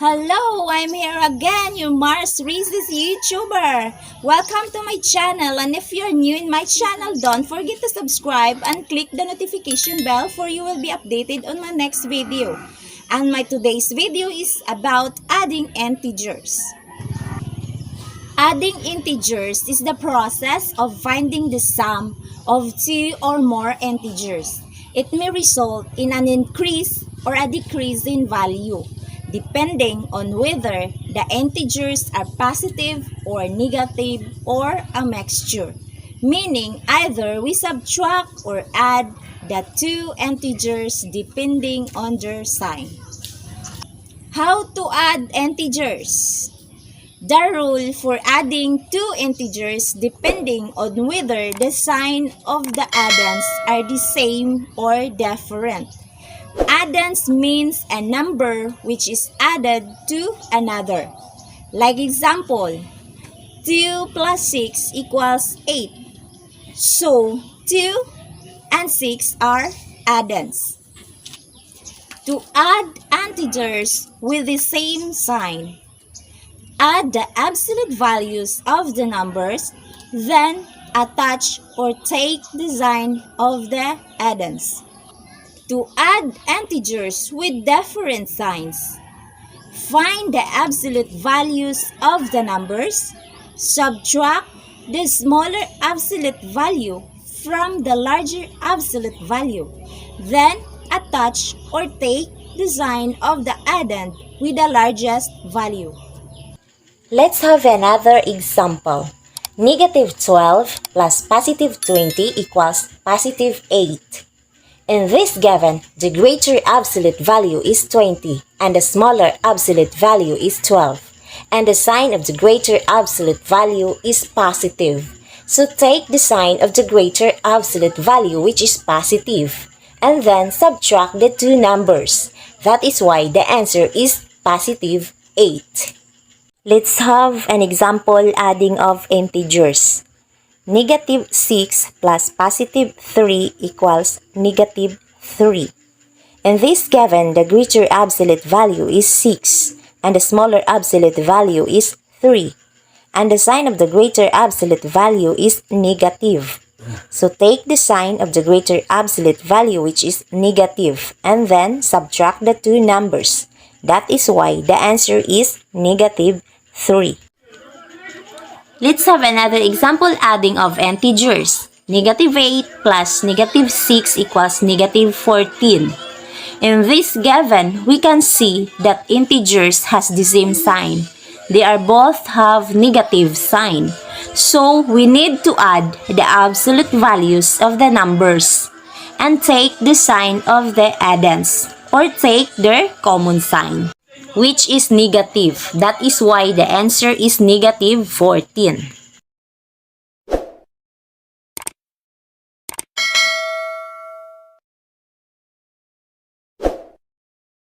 Hello, I'm here again, your Mars Reese's YouTuber. Welcome to my channel, and if you're new in my channel, don't forget to subscribe and click the notification bell for you will be updated on my next video. And my today's video is about adding integers. Adding integers is the process of finding the sum of two or more integers. It may result in an increase or a decrease in value, depending on whether the integers are positive or negative or a mixture, meaning either we subtract or add the two integers depending on their sign. How to add integers? The rule for adding two integers depending on whether the sign of the addends are the same or different. Addends means a number which is added to another. Like example, 2 plus 6 equals 8. So, 2 and 6 are addends. To add integers with the same sign, add the absolute values of the numbers, then attach or take the sign of the addends. To add integers with different signs, find the absolute values of the numbers, subtract the smaller absolute value from the larger absolute value, then attach or take the sign of the addend with the largest value. Let's have another example. Negative 12 plus positive 20 equals positive 8. In this given, the greater absolute value is 20 and the smaller absolute value is 12. And the sign of the greater absolute value is positive. So take the sign of the greater absolute value, which is positive, and then subtract the two numbers. That is why the answer is positive 8. Let's have an example adding of integers. Negative 6 plus positive 3 equals negative 3. In this given, the greater absolute value is 6 and the smaller absolute value is 3. And the sign of the greater absolute value is negative. So take the sign of the greater absolute value, which is negative, and then subtract the two numbers. That is why the answer is negative 3. Let's have another example adding of integers. Negative 8 plus negative 6 equals negative 14. In this given, we can see that integers has the same sign. They are both have negative sign. So we need to add the absolute values of the numbers and take the sign of the addends or take their common sign, which is negative. That is why the answer is negative 14.